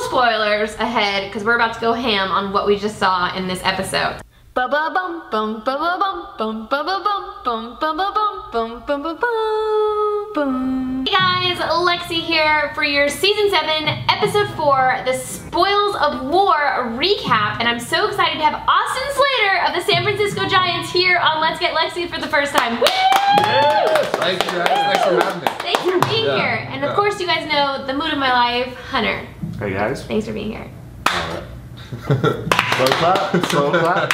spoilers ahead because we're about to go ham on what we just saw in this episode. Ba ba bum bum ba ba bum bum ba ba bum bum ba ba bum bum bum bum bum. Hey guys, Lexi here for your season 7, episode 4, the Spoils of War recap, and I'm so excited to have Austin Slater of the San Francisco Giants here on Let's Get Lexi for the first time. Woo! Yes! Thanks for having me. Thanks for being here, and of course you guys know the mood of my life, Hunter. Hey guys. Thanks for being here. Slow clap, slow clap.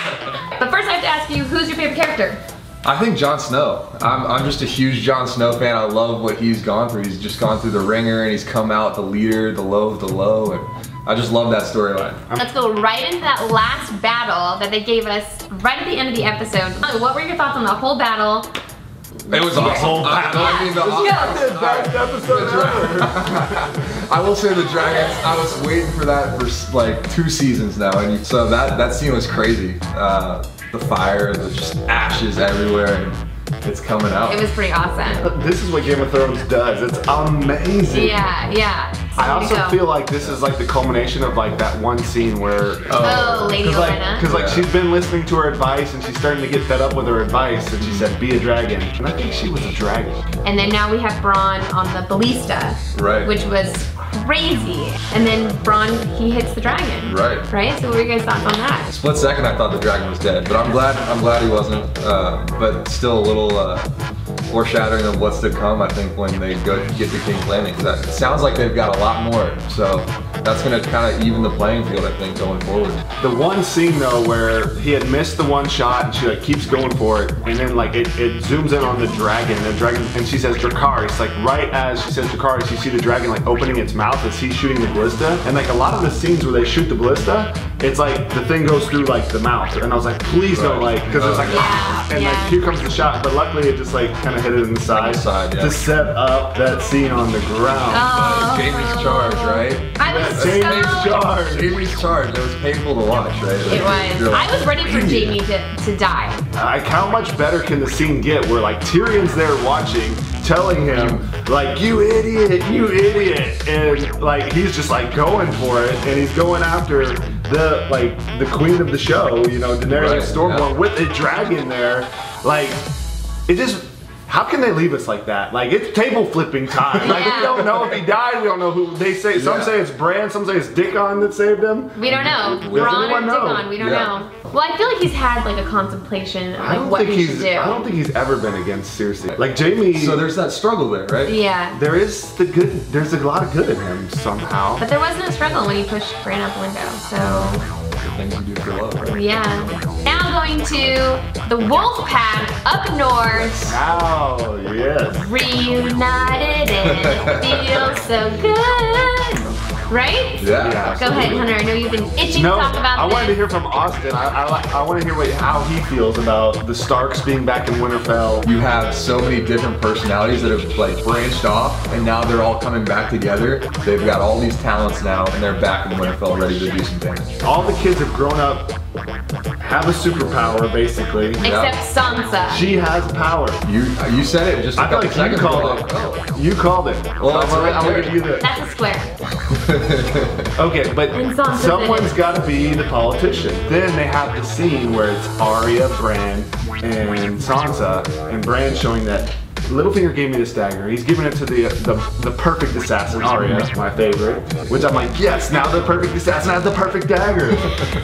But first I have to ask you, who's your favorite character? I think Jon Snow. I'm just a huge Jon Snow fan. I love what he's gone through. He's just gone through the ringer and he's come out the leader, the low of the low, and I just love that storyline. Let's go right into that last battle that they gave us right at the end of the episode. What were your thoughts on the whole battle? It was a whole battle. I mean, the best episode ever. I will say the Dragons, I was waiting for that for like 2 seasons now, and so that scene was crazy. The fire, there's just ashes everywhere, and it's coming out. It was pretty awesome. This is what Game of Thrones does. It's amazing. Yeah, yeah. I also feel like this is like the culmination of like that one scene where Lady Olenna. Because like she's been listening to her advice and she's starting to get fed up with her advice, and she said be a dragon, and I think she was a dragon. And then now we have Bronn on the ballista, Right. which was crazy. And then Bronn, he hits the dragon. Right. Right. So what were your guys' thoughts on that? Split second, I thought the dragon was dead, but I'm glad he wasn't. But still a little foreshadowing of what's to come, I think, when they get to King's Landing. Because it sounds like they've got a lot more, so that's gonna kind of even the playing field, I think, going forward. The one scene though where he had missed the one shot and she like keeps going for it, and then like it zooms in on the dragon, and she says Dracarys. Like right as she says Dracarys, you see the dragon like opening its mouth as he's shooting the ballista, and like a lot of the scenes where they shoot the ballista, it's like the thing goes through like the mouth, and I was like, please don't, like, because it's like and like here comes the shot, but luckily it just like kind of hit it in the side, to set up that scene on the ground. Jamie's charge, right? I was Jamie's charge. It was painful to watch, right? It was. I was ready for Jamie to die. Like, how much better can the scene get where like Tyrion's there watching, telling him like, you idiot, and like he's just like going for it, and he's going after the queen of the show, you know, Daenerys Stormborn, with a dragon there. Like, it just, how can they leave us like that? Like, it's table flipping time. Like, we don't know if he died. We don't know who they say. Some say it's Bran. Some say it's Dickon that saved him. We don't know. Bronn or Dickon. We don't know. Well, I feel like he's had like a contemplation of like what he should do. I don't think he's ever been against Cersei. Like Jamie. So there's that struggle there, right? Yeah. There's a lot of good in him somehow. But there wasn't a struggle when he pushed Bran out the window. So. Things you do for love, right? Yeah. Now going to the Wolf Pack up north. Oh, yes. Reunited and it feels so good. Right? Yeah. Go ahead, Hunter. I know you've been itching to talk about I this. wanted to hear from Austin. I want to hear how he feels about the Starks being back in Winterfell. You have so many different personalities that have like branched off, and now they're all coming back together. They've got all these talents now, and they're back in Winterfell ready to do some damage. All the kids have grown up, have a superpower basically. Except Sansa. She has power. You said it just a couple seconds ago. You called it. Well, I'm gonna give you the. That's a square. Okay, but someone's got to be the politician. Then they have the scene where it's Arya, Bran, and Sansa, and Bran showing that Littlefinger gave me this dagger. He's giving it to the perfect assassin, Arya, my favorite. Which I'm like, yes, now the perfect assassin has the perfect dagger.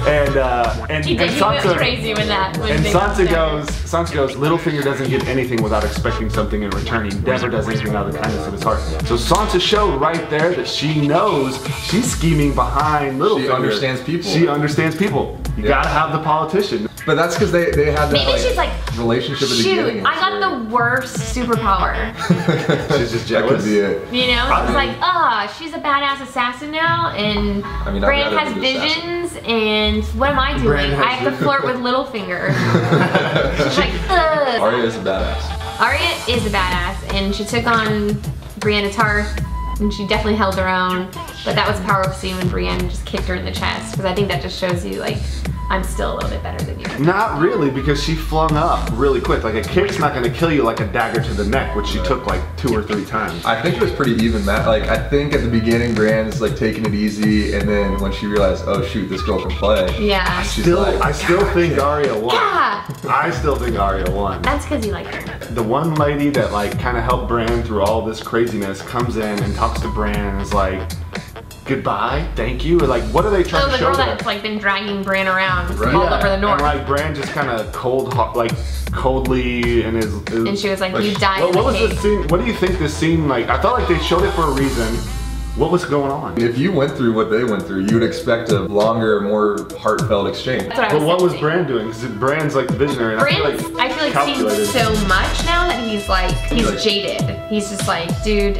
and Sansa went crazy with that. And Sansa goes, Littlefinger doesn't give anything without expecting something in return. He never does anything out of the kindness of his heart. So Sansa showed right there that she knows she's scheming behind Littlefinger. She understands people. She understands people. You gotta have the politician. But that's because they had that Maybe she's like, relationship at the beginning. I got the worst superpower. She's just jealous. That could be it. You know? It's like, she's a badass assassin now, and Bran has visions, and what am I doing? I have to flirt with Littlefinger. She's like, ugh. Arya is a badass. Arya is a badass, and she took on Brienne of Tarth, and she definitely held her own, but that was a powerful scene when Brienne just kicked her in the chest, because I think that just shows you, like, I'm still a little bit better than you. Not really, because she flung up really quick. Like a kick's not gonna kill you like a dagger to the neck, which she took like 2 or 3 times. I think it was pretty even, Matt. Like, I think at the beginning, Brienne's like taking it easy, and then when she realized, oh shoot, this girl can play. Yeah. I still think Arya won. Yeah. I still think Arya won. That's because you like her. The one lady that like kind of helped Bran through all this craziness comes in and talks to Bran and is like, goodbye, thank you. Like, what are they trying to show? Oh, the girl them? that's like been dragging Bran around all Yeah, over the north. and like Bran just kind of coldly and is. And she was like, you died. What was this scene? What do you think this scene like? I felt like they showed it for a reason. What was going on? If you went through what they went through, you would expect a longer, more heartfelt exchange. But what was Bran doing? Because Bran's like the visionary. And I feel like seeing so much now that he's jaded. He's just like, dude,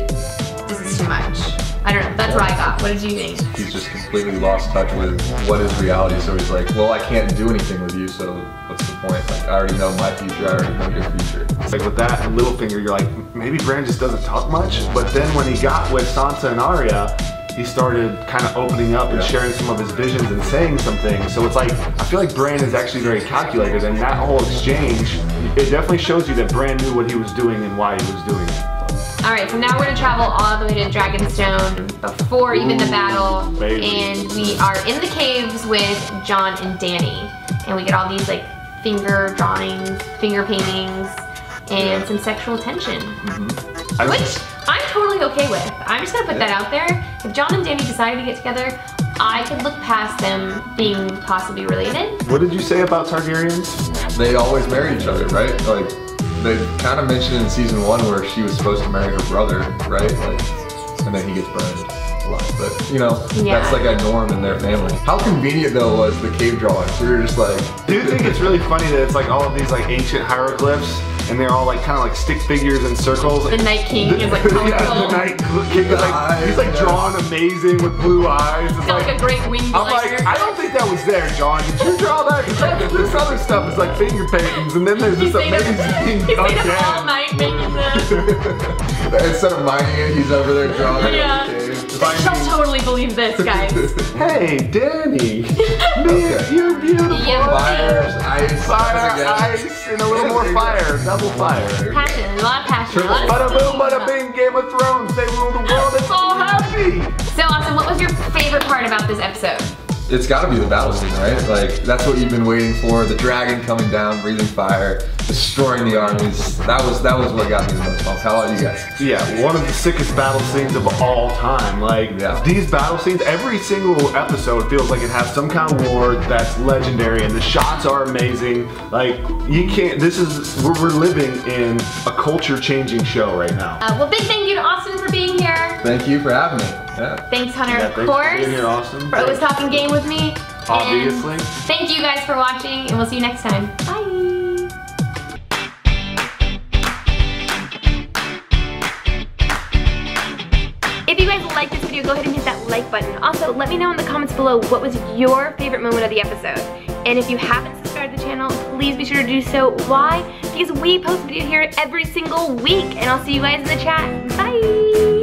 this is too much. I don't know, that's what I got. What did you think? He's just completely lost touch with what is reality, so he's like, well, I can't do anything with you, so what's the point? Like, I already know my future, I already know your future. Like with that and Littlefinger, you're like, maybe Bran just doesn't talk much, but then when he got with Sansa and Arya, he started kind of opening up and sharing some of his visions and saying some things. So it's like, I feel like Bran is actually very calculated, and that whole exchange, it definitely shows you that Bran knew what he was doing and why he was doing it. Alright, so now we're gonna travel all the way to Dragonstone before even the battle. Baby. And we are in the caves with Jon and Dany. And we get all these like finger drawings, finger paintings, and some sexual tension. Which I'm totally okay with. I'm just gonna put that out there. If Jon and Dany decided to get together, I could look past them being possibly related. What did you say about Targaryens? They always marry each other, right? Like, they kind of mentioned in season 1 where she was supposed to marry her brother, right? Like, and then he gets burned alive. But, you know, that's like a norm in their family. How convenient, though, was the cave drawings? We were just like... Do you think it's really funny that it's like all of these like ancient hieroglyphs, and they're all like kind of like stick figures in circles? The Night King is like colorful. Yeah, the Night King is like, he's like drawn amazing with blue eyes. It's like a great wing I'm like, I don't think that was there, Jon. Did you draw that? Because this other stuff is like finger paintings, and then there's this amazing He stayed up all night making them. Instead of mining it, he's over there drawing it in the cave. She'll totally believe this, guys. Hey, Dany. Man, you're beautiful. Fires, ice, ice, and a little more fire. Double fire. Passion, a lot of passion. Bada boom, bada bing, Game of Thrones. They rule the world. It's all happy. So, Austin, what was your favorite part about this episode? It's gotta be the battle scene, right? Like, that's what you've been waiting for. The dragon coming down, breathing fire, destroying the armies. That was what got me the most pumped. How about you guys? Yeah, one of the sickest battle scenes of all time. Like, these battle scenes, every single episode feels like it has some kind of war that's legendary, and the shots are amazing. Like, you can't, we're living in a culture-changing show right now. Well, big thank you to Austin for being here. Thank you for having me. Yeah. Thanks, Hunter, of thanks course. for being here, Austin. For always talking game with me. Obviously. And thank you guys for watching, and we'll see you next time. Bye. If you guys liked this video, go ahead and hit that like button. Also, let me know in the comments below what was your favorite moment of the episode. And if you haven't subscribed to the channel, please be sure to do so. Why? Because we post a video here every single week, and I'll see you guys in the chat. Bye!